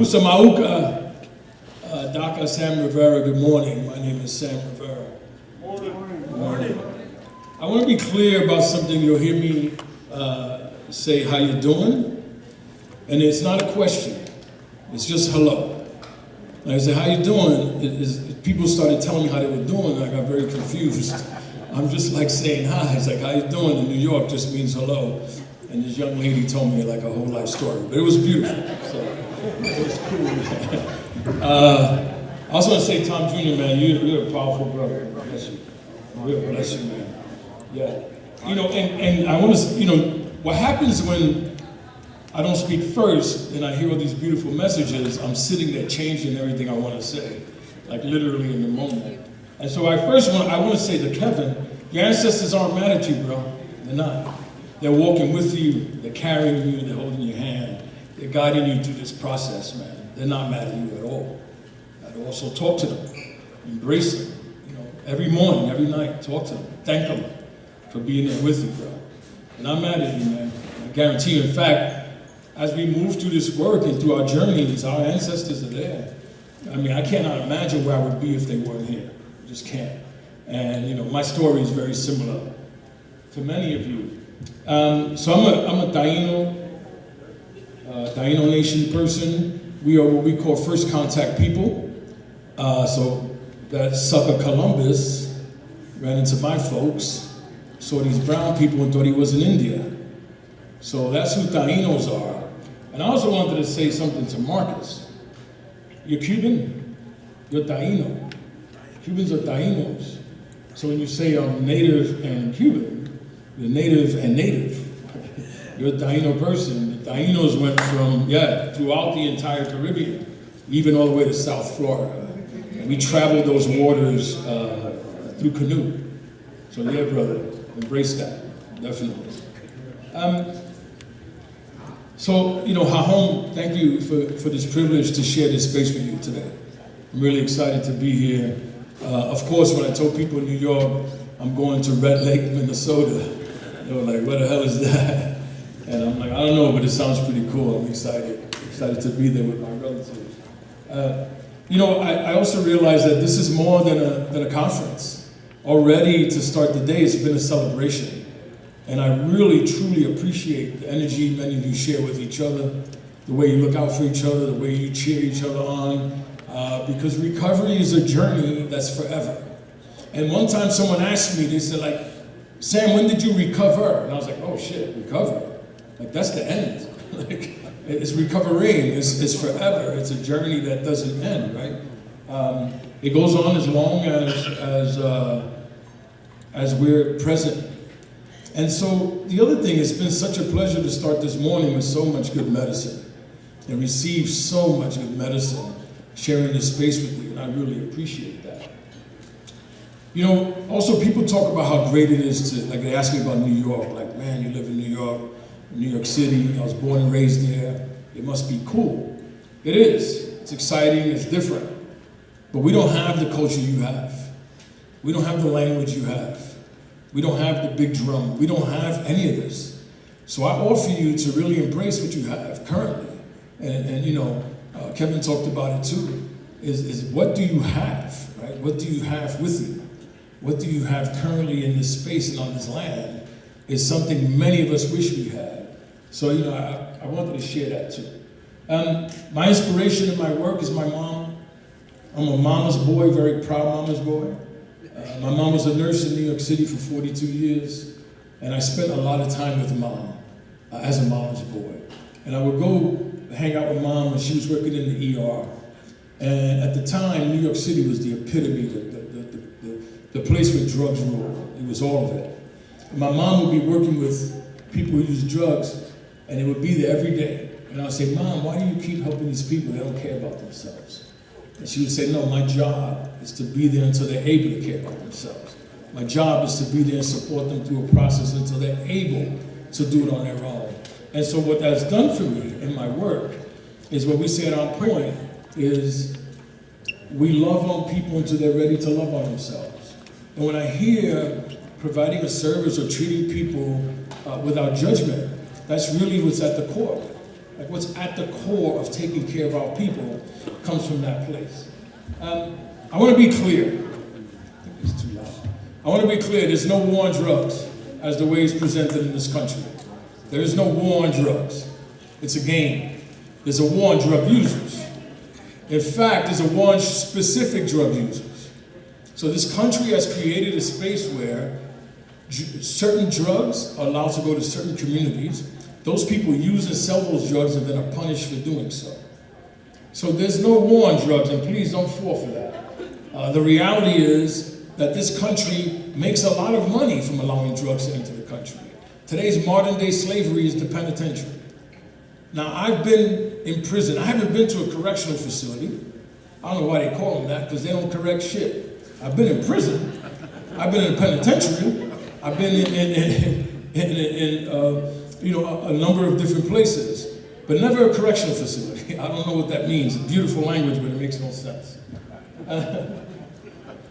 Kusa Mauka, Dr. Sam Rivera, good morning. My name is Sam Rivera. Morning. I want to be clear about something. You'll hear me say how you doing, and it's not a question. It's just hello. When I say how you doing, people started telling me how they were doing, and I got very confused. I'm just like saying hi. It's like, how you doing in New York just means hello. And this young lady told me like a whole life story, but it was beautiful. So it was cool. I also want to say, Tom Jr., man, you're a powerful brother. Bless you. Real bless you, man. Yeah. You know, and I want to, you know, what happens when I don't speak first and I hear all these beautiful messages, I'm sitting there changing everything I want to say, like literally in the moment. And so I want to say to Kevin, your ancestors aren't mad at you, bro. They're not. They're walking with you, they're carrying you, they're holding your hand, they're guiding you through this process, man. They're not mad at you at all. So talk to them, embrace them, you know, every morning, every night, talk to them, thank them for being there with you, bro. And I'm mad at you, man. I guarantee you, in fact, as we move through this work and through our journeys, our ancestors are there. I mean, I cannot imagine where I would be if they weren't here. I just can't. And, you know, my story is very similar to many of you. So I'm a Taino Nation person. We are what we call first contact people. So that sucker Columbus ran into my folks, saw these brown people and thought he was in India. So that's who Tainos are. And I also wanted to say something to Marcus. You're Cuban, you're Taino. Cubans are Tainos. So when you say I'm native and Cuban, you're native and native. You're a Taino person. The Tainos went from, throughout the entire Caribbean, even all the way to South Florida. And we traveled those waters through canoe. So yeah, brother, embrace that, definitely. So, you know, Hahom, thank you for this privilege to share this space with you today. I'm really excited to be here. Of course, when I told people in New York, I'm going to Red Lake, Minnesota, they were like, what the hell is that? And I'm like, I don't know, but it sounds pretty cool. I'm excited to be there with my relatives. You know, I also realized that this is more than a conference. Already to start the day, it's been a celebration. And I really, truly appreciate the energy many of you share with each other, the way you look out for each other, the way you cheer each other on, because recovery is a journey that's forever. And one time someone asked me, they said like, Sam, when did you recover? And I was like, oh shit, recover? Like that's the end. Like it's recovering, it's forever. It's a journey that doesn't end, right? It goes on as long as we're present. And so the other thing, it's been such a pleasure to start this morning with so much good medicine and receive so much good medicine, sharing this space with you, and I really appreciate that. You know, also people talk about how great it is to, like they ask me about New York, like, man, you live in New York City, I was born and raised there, it must be cool. It is, it's exciting, it's different, but we don't have the culture you have. We don't have the language you have. We don't have the big drum. We don't have any of this. So I offer you to really embrace what you have currently. And you know, Kevin talked about it too, is what do you have, right? What do you have with you? What do you have currently in this space and on this land is something many of us wish we had. So, you know, I wanted to share that too. My inspiration in my work is my mom. I'm a mama's boy, very proud mama's boy. My mom was a nurse in New York City for 42 years, and I spent a lot of time with mom as a mama's boy. And I would go hang out with mom when she was working in the ER. And at the time, New York City was the epitome, the place where drugs ruled. It was all of it. And my mom would be working with people who use drugs, and it would be there every day. And I would say, Mom, why do you keep helping these people? They don't care about themselves. And she would say, no, my job is to be there until they're able to care about themselves. My job is to be there and support them through a process until they're able to do it on their own. And so what that's done for me in my work is what we say at On Point is we love on people until they're ready to love on themselves. And when I hear providing a service or treating people without judgment, that's really what's at the core. like what's at the core of taking care of our people comes from that place. I want to be clear. I think it's too loud. I want to be clear, there's no war on drugs as the way it's presented in this country. There is no war on drugs. It's a game. There's a war on drug users. In fact, there's a war on specific drug users. So this country has created a space where certain drugs are allowed to go to certain communities. Those people use and sell those drugs and then are punished for doing so. So there's no war on drugs, and please don't fall for that. The reality is that this country makes a lot of money from allowing drugs to enter the country. Today's modern day slavery is the penitentiary. Now, I've been in prison. I haven't been to a correctional facility. I don't know why they call them that, because they don't correct shit. I've been in prison. I've been in a penitentiary. I've been in a number of different places, but never a correctional facility. I don't know what that means. Beautiful language, but it makes no sense.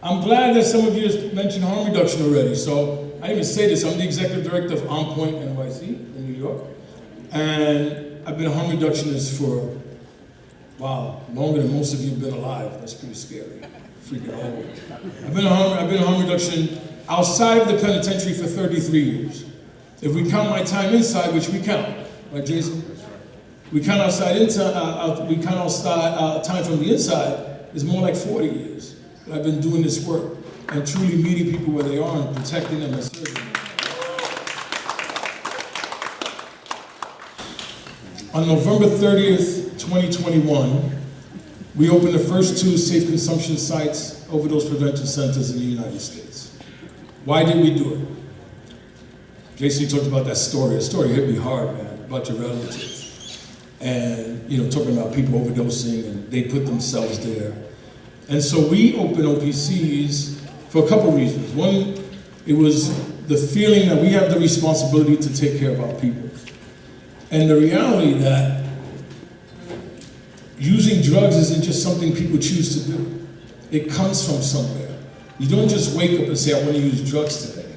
I'm glad that some of you have mentioned harm reduction already. So I didn't even say this. I'm the executive director of On Point NYC in New York, and I've been a harm reductionist for, wow, longer than most of you have been alive. That's pretty scary. Freaking old. I've been a harm reduction outside of the penitentiary for 33 years. If we count my time inside, which we count, right, Jason? We count outside time from the inside, it's more like 40 years that I've been doing this work and truly meeting people where they are and protecting them and serving them. On November 30th, 2021, we opened the first 2 safe consumption sites, overdose prevention centers in the United States. Why did we do it? Jason, you talked about that story. The story hit me hard, man, about your relative. And, talking about people overdosing, and they put themselves there. And so we opened OPCs for a couple reasons. One, it was the feeling that we have the responsibility to take care of our people. And the reality that using drugs isn't just something people choose to do. It comes from somewhere. You don't just wake up and say, I want to use drugs today.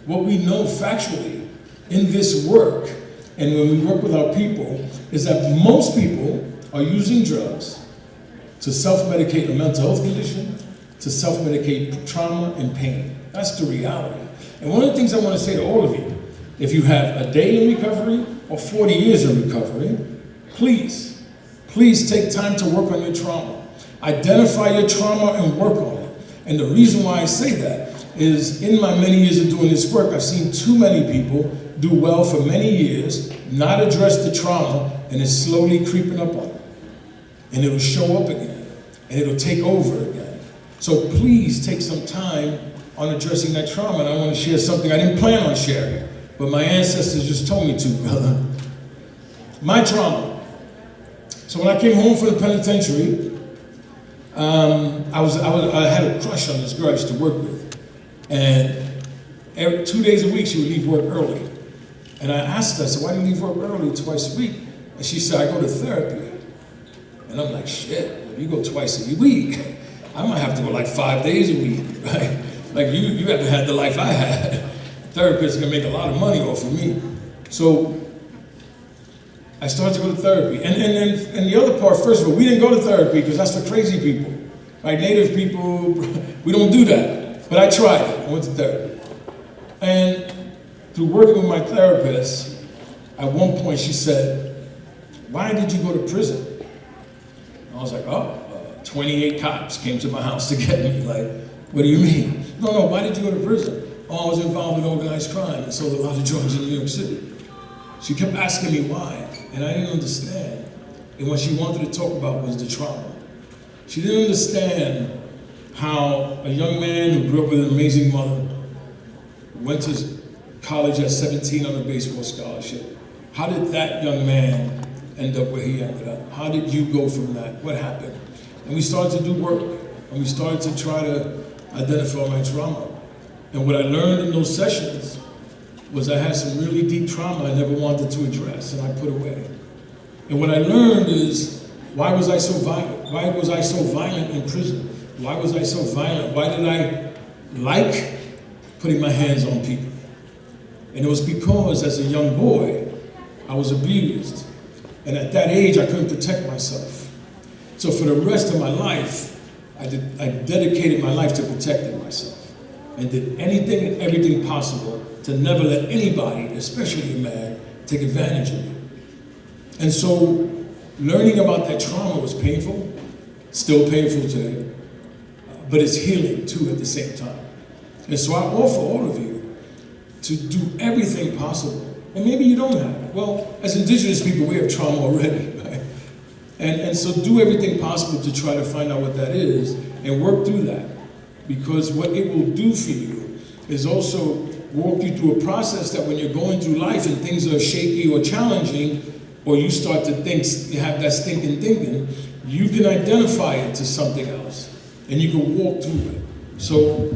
What we know factually in this work, and when we work with our people, is that most people are using drugs to self-medicate a mental health condition, to self-medicate trauma and pain. That's the reality. And one of the things I want to say to all of you, if you have a day in recovery or 40 years in recovery, please take time to work on your trauma. Identify your trauma and work on it. And the reason why I say that is in my many years of doing this work, I've seen too many people do well for many years, not address the trauma, and it's slowly creeping up on them. And it'll show up again, and it'll take over again. So please take some time on addressing that trauma. And I want to share something I didn't plan on sharing, but my ancestors just told me to, brother. My trauma. So when I came home from the penitentiary, I had a crush on this girl I used to work with. And 2 days a week, she would leave work early. And I asked her, I said, why do you leave work early twice a week? And she said, I go to therapy. And I'm like, shit, if you go twice a week, I might have to go like 5 days a week, right? Like you haven't had the life I had. Therapists can make a lot of money off of me. So I started to go to therapy. And the other part, first of all, we didn't go to therapy because that's for crazy people. Right? Native people, we don't do that. But I tried it. I went to therapy. And through working with my therapist, at one point she said, why did you go to prison? And I was like, 28 cops came to my house to get me. Like, what do you mean? No, why did you go to prison? Oh, I was involved in organized crime and sold a lot of drugs in New York City. She kept asking me why, and I didn't understand. And what she wanted to talk about was the trauma. She didn't understand how a young man who grew up with an amazing mother, went to college at 17 on a baseball scholarship. How did that young man end up where he ended up? How did you go from that? What happened? And we started to do work, and we started to try to identify my trauma. And what I learned in those sessions was I had some really deep trauma I never wanted to address, and I put away. And what I learned is, why was I so violent? Why was I so violent in prison? Why was I so violent? Why did I like putting my hands on people? And it was because, as a young boy, I was abused. And at that age, I couldn't protect myself. So for the rest of my life, I dedicated my life to protecting myself and did anything and everything possible to never let anybody, especially a man, take advantage of me. And so learning about that trauma was painful, still painful today, but it's healing too at the same time. And so I offer all of you to do everything possible. And maybe you don't have it. Well, as indigenous people, we have trauma already, right? And so do everything possible to try to find out what that is and work through that. Because what it will do for you is also walk you through a process that when you're going through life and things are shaky or challenging, or you start to think, you have that stinking thinking, you can identify it to something else and you can walk through it. So,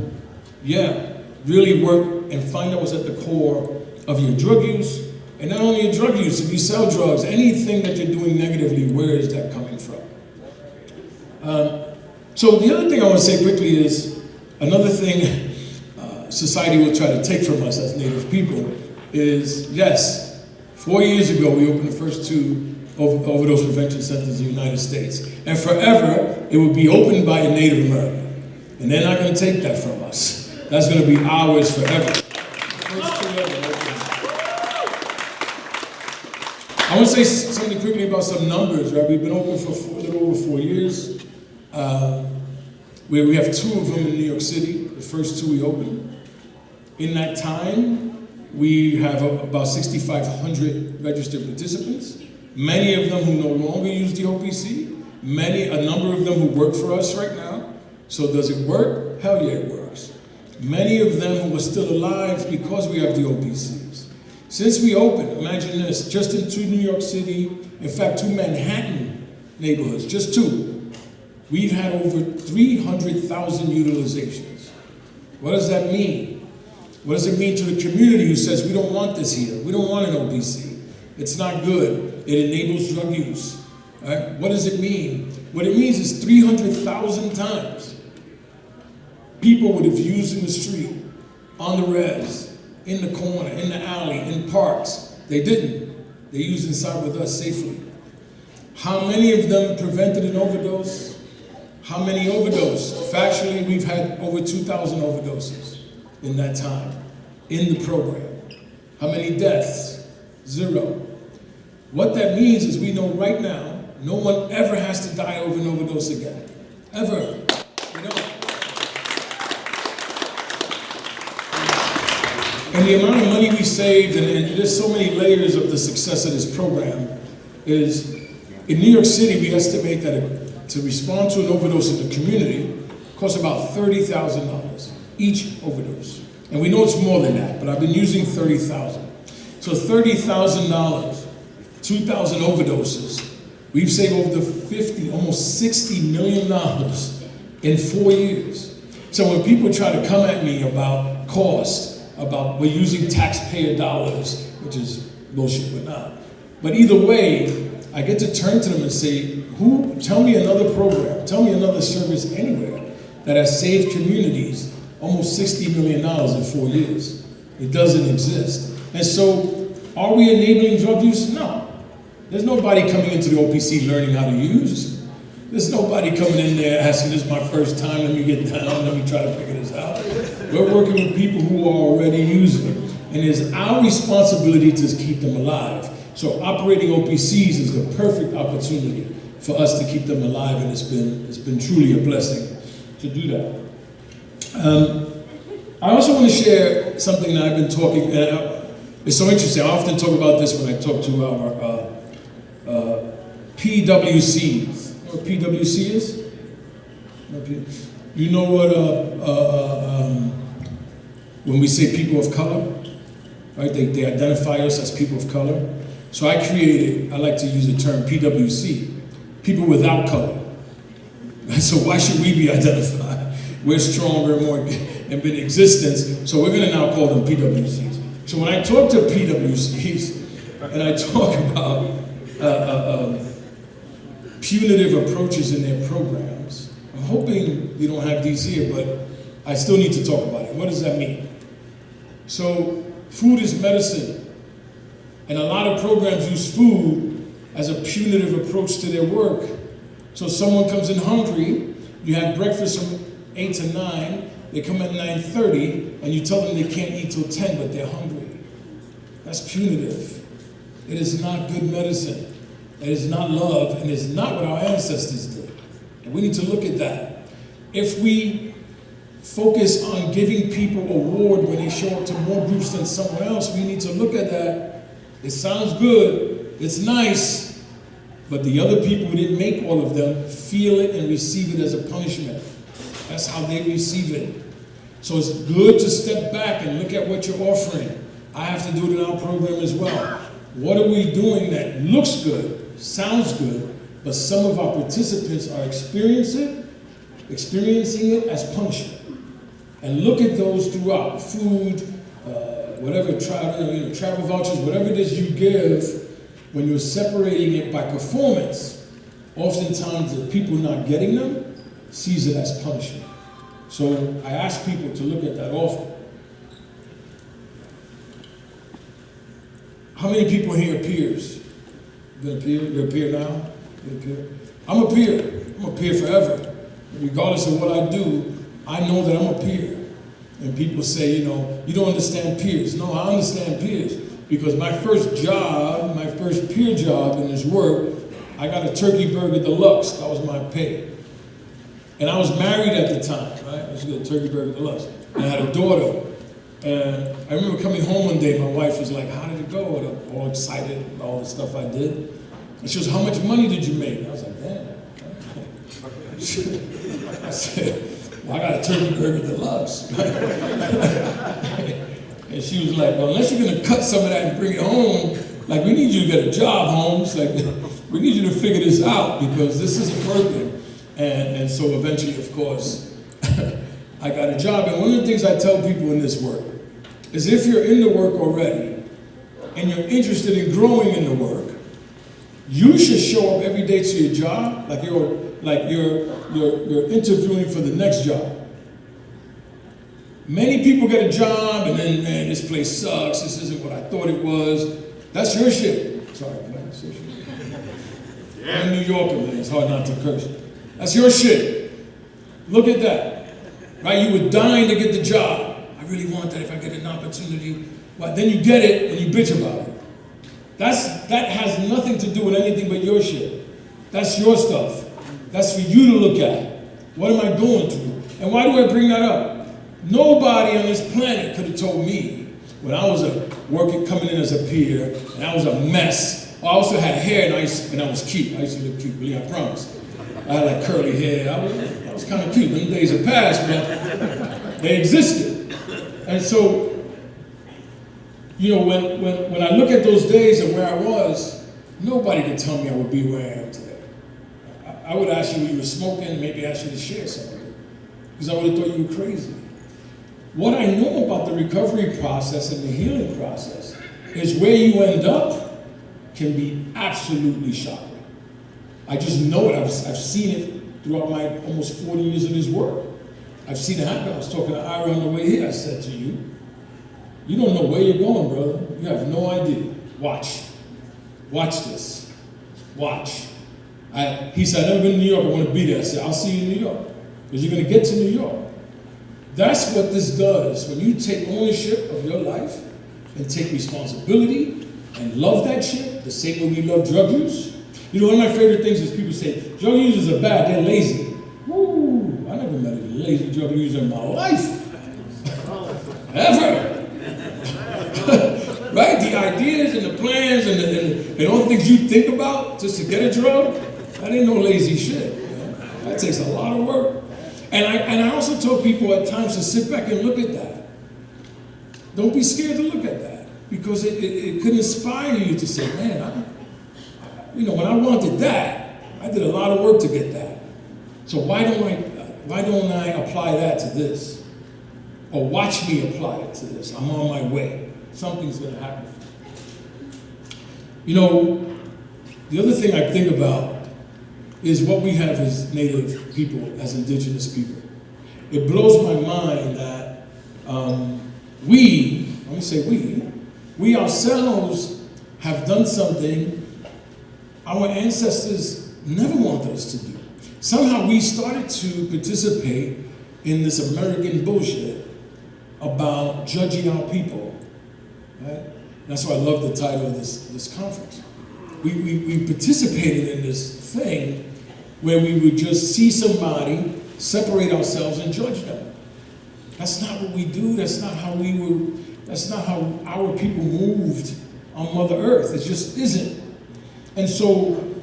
yeah, really work and find out what's at the core of your drug use. And not only your drug use, if you sell drugs, anything that you're doing negatively, where is that coming from? So the other thing I want to say quickly is, another thing society will try to take from us as Native people is, yes, 4 years ago we opened the first 2 overdose prevention centers in the United States. And forever, it will be opened by a Native American. And they're not going to take that from us. That's going to be ours forever. I want to say something quickly about some numbers, right? We've been open for a little over 4 years. Where we have 2 of them in New York City, the first 2 we opened. In that time, we have about 6,500 registered participants, many of them who no longer use the OPC, a number of them who work for us right now. So does it work? Hell yeah, it works. Many of them who are still alive because we have the OPCs. Since we opened, imagine this, just in 2 New York City, in fact 2 Manhattan neighborhoods, just 2, we've had over 300,000 utilizations. What does that mean? What does it mean to the community who says, we don't want this here, we don't want an OPC, it's not good, it enables drug use? Right? What does it mean? What it means is 300,000 times people would have used in the street, on the res, in the corner, in the alley, in parks. They didn't. They used inside with us safely. How many of them prevented an overdose? How many overdosed? Factually, we've had over 2,000 overdoses in that time, in the program. How many deaths? 0. What that means is we know right now, no one ever has to die over an overdose again. Ever. You know? And the amount of money we saved, and there's so many layers of the success of this program, is in New York City, we estimate that to respond to an overdose in the community costs about $30,000 each overdose. And we know it's more than that, but I've been using $30,000. So $30,000, 2,000 overdoses. We've saved over 50, almost $60 million in 4 years. So when people try to come at me about cost, about we're using taxpayer dollars, which is bullshit, but not. But either way, I get to turn to them and say, tell me another program, tell me another service anywhere that has saved communities almost $60 million in 4 years. It doesn't exist. And so, are we enabling drug use? No. There's nobody coming into the OPC learning how to use. There's nobody coming in there asking, this is my first time, let me get down, let me try to figure this out. We're working with people who are already using it. And it's our responsibility to keep them alive. So operating OPCs is the perfect opportunity for us to keep them alive, and it's been truly a blessing to do that. I also want to share something that I've been talking, it's so interesting, I often talk about this when I talk to our PWCs. You know what PWC is? You know what, when we say people of color, right? They identify us as people of color. So I like to use the term PWC, people without color. So why should we be identified? We're stronger, more, and been in existence, so we're gonna now call them PWCs. So when I talk to PWCs, and I talk about punitive approaches in their programs, I'm hoping we don't have these here, but I still need to talk about it. What does that mean? So food is medicine. And a lot of programs use food as a punitive approach to their work. So someone comes in hungry, you have breakfast from 8 to 9, they come at 9:30, and you tell them they can't eat till 10, but they're hungry. That's punitive. It is not good medicine. It is not love, and it's not what our ancestors did. And we need to look at that. If we focus on giving people a reward when they show up to more groups than someone else, we need to look at that. It sounds good, it's nice, but the other people who didn't make all of them feel it and receive it as a punishment. That's how they receive it. So it's good to step back and look at what you're offering. I have to do it in our program as well. What are we doing that looks good, sounds good, but some of our participants are experiencing it as punishment? And look at those throughout. Food, whatever, travel vouchers, whatever it is you give, when you're separating it by performance, oftentimes the people not getting them sees it as punishment. So I ask people to look at that often. How many people here are peers? You're a peer? You're a peer now? You're a peer? I'm a peer. I'm a peer forever. Regardless of what I do, I know that I'm a peer. And people say, you don't understand peers. No, I understand peers. Because my first peer job in this work, I got a turkey burger deluxe. That was my pay. And I was married at the time, right? I used to get a turkey burger deluxe. And I had a daughter. And I remember coming home one day, my wife was like, how did it go? And I'm all excited and all the stuff I did. And she was, how much money did you make? And I was like, damn. I said, well, I got a turkey burger deluxe. And she was like, well, unless you're going to cut some of that and bring it home, like, we need you to get a job, Holmes. Like, we need you to figure this out because this isn't working. And so eventually, of course, I got a job. And one of the things I tell people in this work is if you're in the work already and you're interested in growing in the work, you should show up every day to your job like you're interviewing for the next job. Many people get a job and then, man, this place sucks. This isn't what I thought it was. That's your shit. Sorry, man. That's your shit. I'm a New Yorker, man. It's hard not to curse. That's your shit. Look at that. Right? You were dying to get the job. I really want that if I get an opportunity. Well, then you get it and you bitch about it. That has nothing to do with anything but your shit. That's your stuff. That's for you to look at. What am I going through? And why do I bring that up? Nobody on this planet could have told me when I was coming in as a peer and I was a mess. I also had hair and I was cute. I used to look cute, believe I promise. I had like curly hair. I was kind of cute. Them days have passed, but they existed. And so, when I look at those days and where I was, nobody could tell me I would be where I am today. I would ask you what you were smoking and maybe ask you to share some of it. Because I would have thought you were crazy. What I know about the recovery process and the healing process is where you end up can be absolutely shocking. I just know it. I've seen it throughout my almost 40 years of this work. I've seen it happen. I was talking to Ira on the way here. I said to you, you don't know where you're going, brother. You have no idea. Watch. Watch this. Watch. He said, I've never been to New York. I want to be there. I said, I'll see you in New York. Because you're going to get to New York. That's what this does. When you take ownership of your life and take responsibility and love that shit, the same way we love drug use. One of my favorite things is people say, drug users are bad, they're lazy. Woo, I never met a lazy drug user in my life. Ever. Right? The ideas and the plans and all the things you think about just to get a drug, that ain't no lazy shit. That takes a lot of work. And I also tell people at times to sit back and look at that. Don't be scared to look at that. Because it could inspire you to say, man, when I wanted that, I did a lot of work to get that. So why don't I apply that to this? Or watch me apply it to this. I'm on my way. Something's going to happen. The other thing I think about is what we have as Native people, as indigenous people. It blows my mind that we ourselves have done something our ancestors never wanted us to do. Somehow we started to participate in this American bullshit about judging our people. Right? That's why I love the title of this conference. We participated in this thing where we would just see somebody, separate ourselves, and judge them. That's not what we do. That's not how our people moved on Mother Earth. It just isn't. And so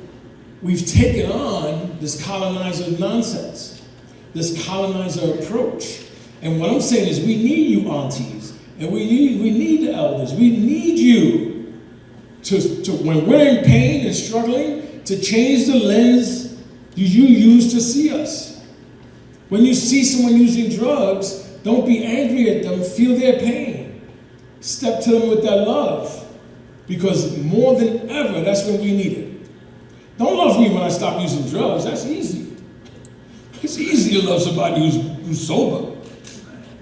we've taken on this colonizer nonsense, this colonizer approach. And what I'm saying is we need you aunties, and we need the elders. We need you to when we're in pain and struggling, to change the lens you use to see us. When you see someone using drugs, don't be angry at them, feel their pain. Step to them with that love, because more than ever, that's when we need it. Don't love me when I stop using drugs. That's easy. It's easy to love somebody who's sober.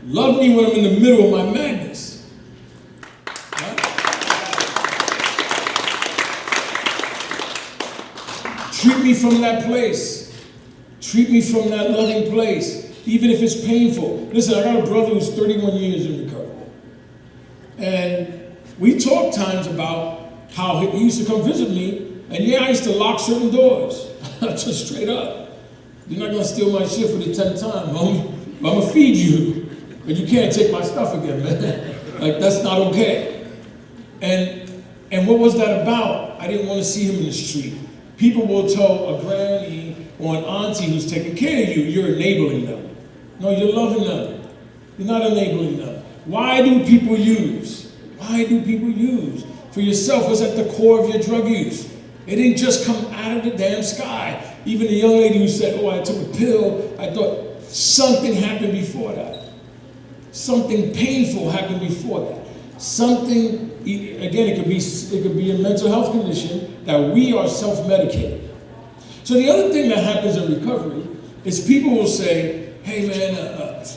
Love me when I'm in the middle of my madness. Right? Treat me from that place. Treat me from that loving place, even if it's painful. Listen, I got a brother who's 31 years in recovery. And we talk times about how he used to come visit me, and yeah, I used to lock certain doors. Just straight up. You're not gonna steal my shit for the 10th time, homie. I'm gonna feed you, but you can't take my stuff again, man. Like, that's not okay. And what was that about? I didn't want to see him in the street. People will tell a granny or an auntie who's taking care of you, you're enabling them. No, you're loving them. You're not enabling them. Why do people use? Why do people use? For yourself, what's at the core of your drug use? It didn't just come out of the damn sky. Even the young lady who said, oh, I took a pill, I thought something happened before that. Something painful happened before that. Something, again, it could be a mental health condition that we are self-medicating. So the other thing that happens in recovery is people will say, hey man,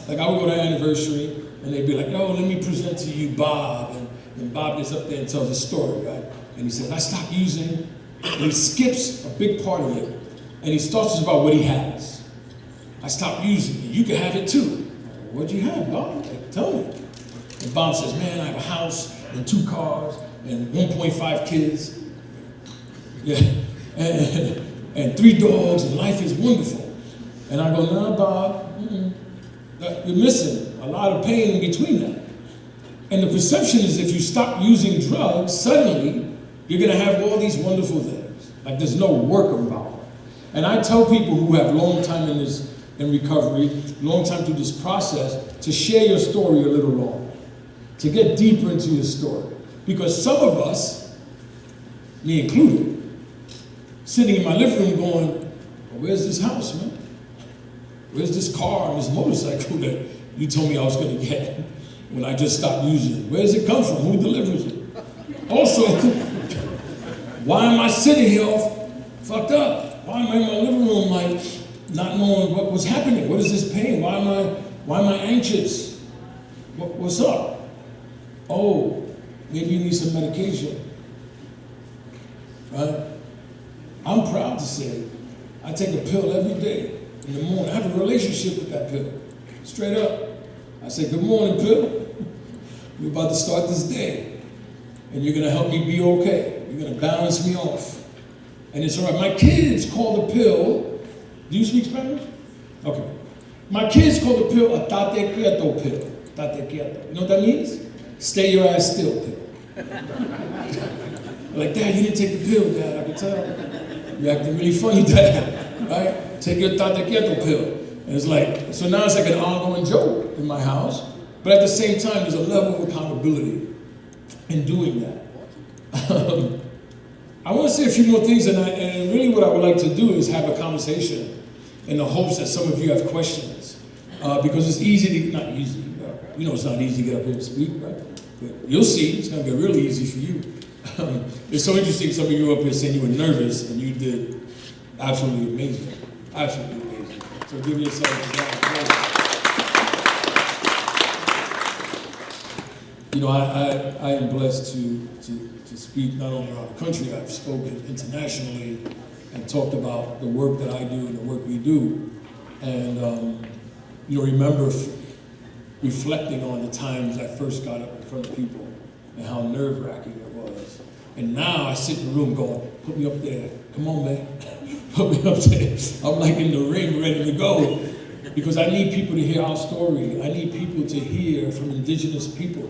like I would go to an anniversary and they'd be like, oh, let me present to you Bob. And Bob gets up there and tells a story, right? And he says, I stopped using, and he skips a big part of it. And he starts about what he has. I stopped using it. You can have it too. What'd you have, Bob? Like, tell me. And Bob says, man, I have a house and 2 cars and 1.5 kids. Yeah. And 3 dogs, and life is wonderful. And I go, nah, Bob, you're missing a lot of pain in between that. And the perception is if you stop using drugs, suddenly you're gonna have all these wonderful things. Like there's no work about it. And I tell people who have long time in recovery, long time through this process, to share your story a little longer, to get deeper into your story. Because some of us, me included, sitting in my living room going, well, where's this house, man? Where's this car and this motorcycle that you told me I was gonna get when I just stopped using it? Where does it come from? Who delivers it? Also, why am I sitting here all fucked up? Why am I in my living room like not knowing what was happening? What is this pain? Why am I anxious? What's up? Oh, maybe you need some medication. Right? I'm proud to say I take a pill every day in the morning. I have a relationship with that pill. Straight up. I say, good morning, pill. We're about to start this day. And you're gonna help me be okay. You're gonna balance me off. And it's all right. My kids call the pill, do you speak Spanish? Okay. My kids call the pill a tate quieto pill. Tate quieto. You know what that means? Stay your ass still pill. Like, Dad, you didn't take the pill, Dad, I can tell. You're acting really funny, Dad, right? Take your tate quieto pill. And it's like, so now it's like an ongoing joke in my house, but at the same time, there's a level of accountability in doing that. I want to say a few more things, and really what I would like to do is have a conversation in the hopes that some of you have questions. Because it's easy to, not easy, you know it's not easy to get up here and speak, right? But you'll see, it's going to get really easy for you. It's so interesting, some of you up here saying you were nervous, and you did absolutely amazing. Absolutely amazing. So give yourself a round of applause. I am blessed to speak not only around the country, I've spoken internationally and talked about the work that I do and the work we do. And, remember reflecting on the times I first got up in front of people and how nerve-wracking it was. And now I sit in the room going, put me up there. Come on, man. Put me up there. I'm like in the ring ready to go. Because I need people to hear our story. I need people to hear from indigenous people.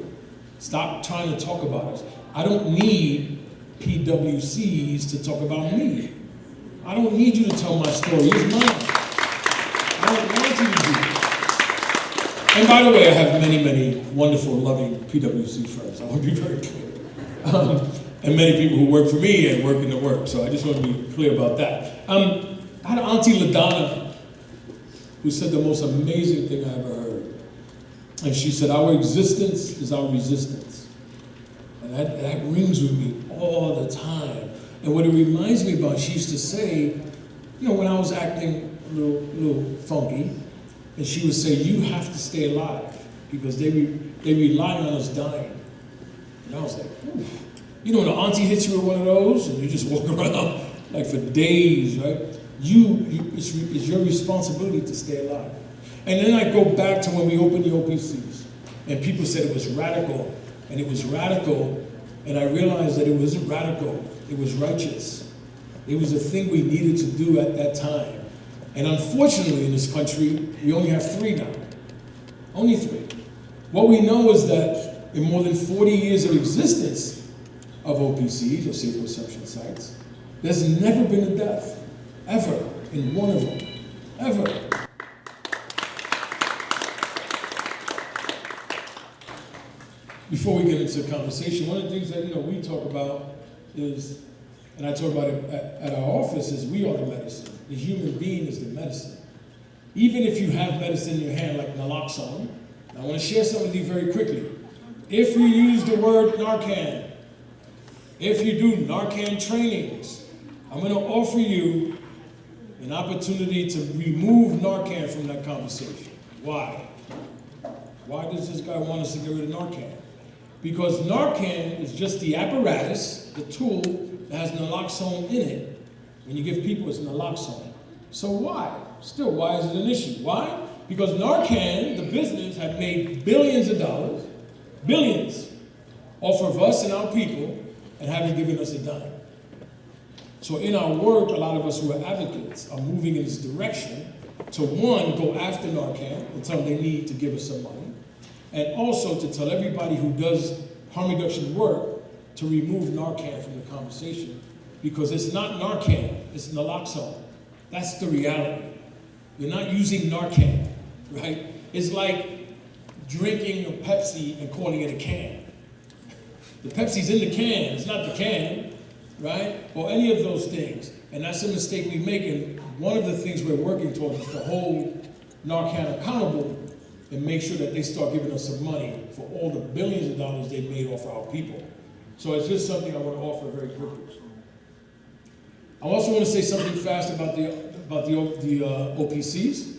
Stop trying to talk about us. I don't need PWCs to talk about me. I don't need you to tell my story. It's mine. I don't want you to do it. And by the way, I have many, many wonderful, loving PWC friends. I want to be very clear. And many people who work for me and work in the work. So I just want to be clear about that. I had an auntie LaDonna who said the most amazing thing I ever heard. And she said, our existence is our resistance. And that rings with me all the time. And what it reminds me about, she used to say, when I was acting a little funky, and she would say, you have to stay alive because they rely on us dying. And I was like, ooh. When the auntie hits you with one of those and you just walk around like for days, right? It's your responsibility to stay alive. And then I go back to when we opened the OPCs and people said it was radical, and it was radical, and I realized that it wasn't radical, it was righteous. It was a thing we needed to do at that time. And unfortunately in this country, we only have 3 now. Only 3. What we know is that in more than 40 years of existence of OPCs, or safe reception sites, there's never been a death, ever, in one of them, ever. Before we get into the conversation, one of the things that we talk about is, and I talk about it at our office, is we are the medicine. The human being is the medicine. Even if you have medicine in your hand, like naloxone, I want to share something with you very quickly. If you use the word Narcan, if you do Narcan trainings, I'm going to offer you an opportunity to remove Narcan from that conversation. Why? Why does this guy want us to get rid of Narcan? Because Narcan is just the apparatus, the tool that has naloxone in it. When you give people, it's naloxone. So why? Still, why is it an issue? Why? Because Narcan, the business, have made billions of dollars, billions, off of us and our people, and haven't given us a dime. So in our work, a lot of us who are advocates are moving in this direction to, one, go after Narcan and tell them they need to give us some money, and also to tell everybody who does harm reduction work to remove Narcan from the conversation, because it's not Narcan, it's naloxone. That's the reality. You're not using Narcan, right? It's like drinking a Pepsi and calling it a can. The Pepsi's in the can, it's not the can, right? Or any of those things. And that's a mistake we make, and one of the things we're working towards is to hold Narcan accountable and make sure that they start giving us some money for all the billions of dollars they've made off our people. So it's just something I want to offer very quickly. I also want to say something fast about the OPCs.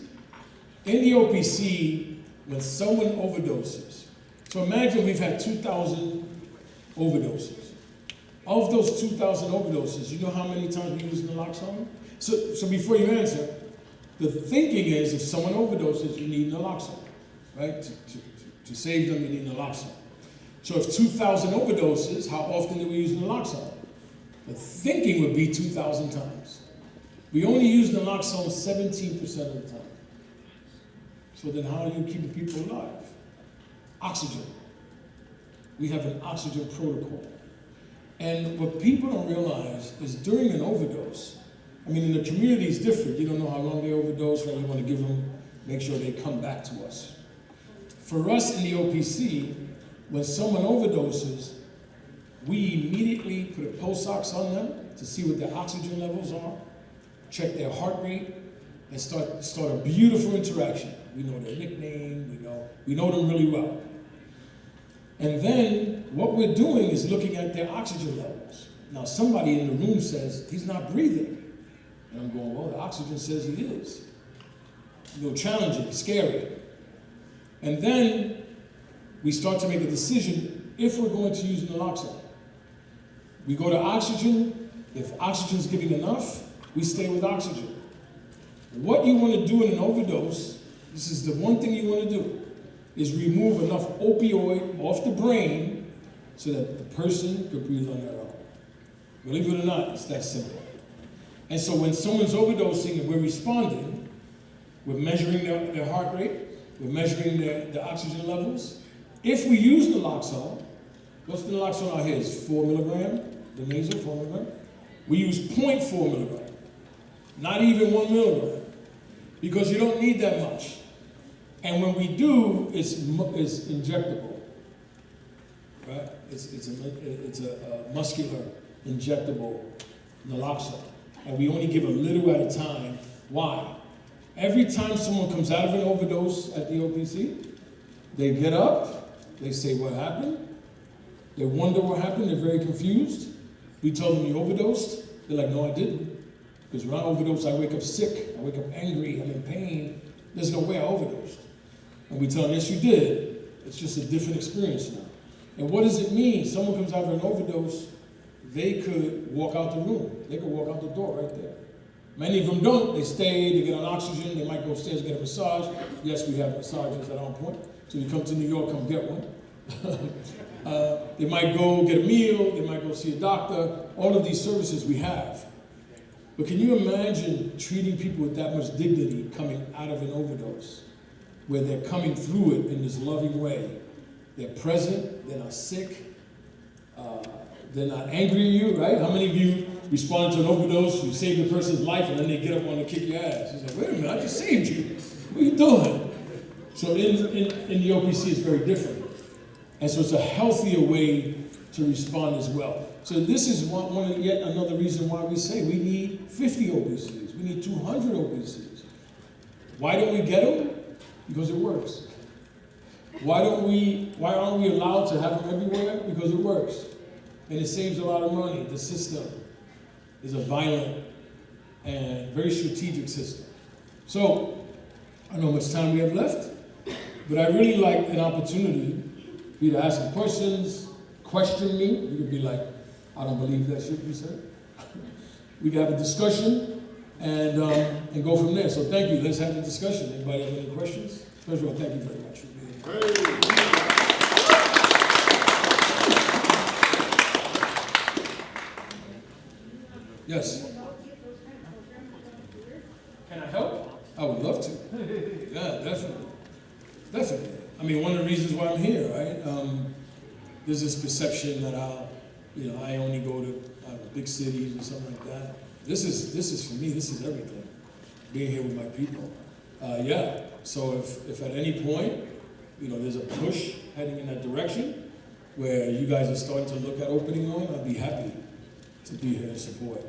In the OPC, when someone overdoses, so imagine we've had 2,000 overdoses. Of those 2,000 overdoses, you know how many times we use naloxone? So before you answer, the thinking is if someone overdoses, you need naloxone, right? To save them, you need naloxone. So if 2,000 overdoses, how often do we use naloxone? The thinking would be 2,000 times. We only use naloxone 17% of the time. So then how are you keeping people alive? Oxygen. We have an oxygen protocol. And what people don't realize is during an overdose, I mean, in the community it's different. You don't know how long they overdose, right? You want to give them, make sure they come back to us. For us in the OPC, when someone overdoses, we immediately put a pulse ox on them to see what their oxygen levels are, check their heart rate, and start a beautiful interaction. We know their nickname, we know them really well. And then what we're doing is looking at their oxygen levels. Now somebody in the room says, he's not breathing. And I'm going, well, the oxygen says he is. Challenging, scary. And then we start to make a decision if we're going to use naloxone. We go to oxygen. If oxygen's giving enough, we stay with oxygen. What you want to do in an overdose, this is the one thing you want to do, is remove enough opioid off the brain so that the person could breathe on their own. Believe it or not, it's that simple. And so when someone's overdosing and we're responding, we're measuring their heart rate, we're measuring their oxygen levels. If we use naloxone, what's the naloxone out here? It's 4 milligram, the nasal, 4 milligram. We use 0.4 milligram, not even 1 milligram, because you don't need that much. And when we do, it's injectable, right? It's a muscular injectable naloxone. And we only give a little at a time. Why? Every time someone comes out of an overdose at the OPC, they get up, they say, what happened? They wonder what happened, they're very confused. We tell them you overdosed. They're like, no, I didn't. Because when I overdose, I wake up sick, I wake up angry, I'm in pain. There's no way I overdosed. And we tell them, yes, you did. It's just a different experience now. And what does it mean? Someone comes out of an overdose, they could walk out the room. They could walk out the door right there. Many of them don't. They stay, they get on oxygen, they might go upstairs and get a massage. Yes, we have massages at On Point. So you come to New York, come get one. They might go get a meal, they might go see a doctor. All of these services we have. But can you imagine treating people with that much dignity coming out of an overdose, where they're coming through it in this loving way? They're present, they're not sick, they're not angry at you, right? How many of you responded to an overdose, you saved the person's life, and then they get up on to kick your ass? It's like, wait a minute, I just saved you. What are you doing? So in the OPC, it's very different. And so it's a healthier way to respond as well. So this is yet another reason why we say we need 50 OPCs. We need 200 OPCs. Why don't we get them? Because it works. Why aren't we allowed to have them everywhere? Because it works. And it saves a lot of money. The system is a violent and very strategic system. So, I don't know how much time we have left, but I really like an opportunity for you to ask some questions, question me. You could be like, I don't believe that shit you said. We can have a discussion and go from there. So thank you. Let's have the discussion. Anybody have any questions? First of all, thank you very much for being here. Yes. Can I help? I would love to. Yeah, definitely. Definitely. I mean, one of the reasons why I'm here, right? There's this perception that I only go to big cities or something like that. This is for me. This is everything. Being here with my people. Yeah. So if at any point, there's a push heading in that direction where you guys are starting to look at opening one, I'd be happy to be here and support.